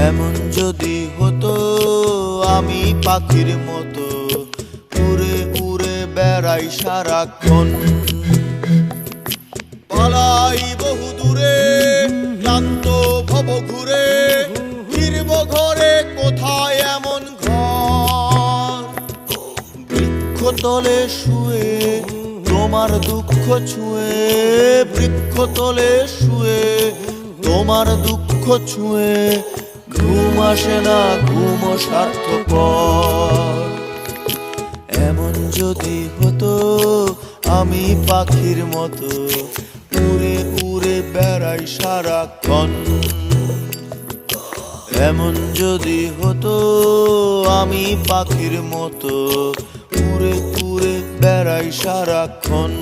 এমন যদি হতো আমি পাখির মতো উড়ে উড়ে বেড়াই সারাক্ষণ, পালাই বহু দূরে ক্লান্ত ভব ঘুরে, ফিরব ঘরে কোথায় এমন ঘর। বৃক্ষতলে শুয়ে তোমার দুঃখ ছুঁয়ে, বৃক্ষতলে শুয়ে তোমার দুঃখ ছুঁয়ে, ঘুম আসে না ঘুম স্বার্থপর। এমন যদি হতো আমি পাখির মতো উড়ে উড়ে বেড়াই সারাক্ষণ, এমন যদি হতো আমি পাখির মতো উড়ে উড়ে বেড়াই সারাক্ষণ।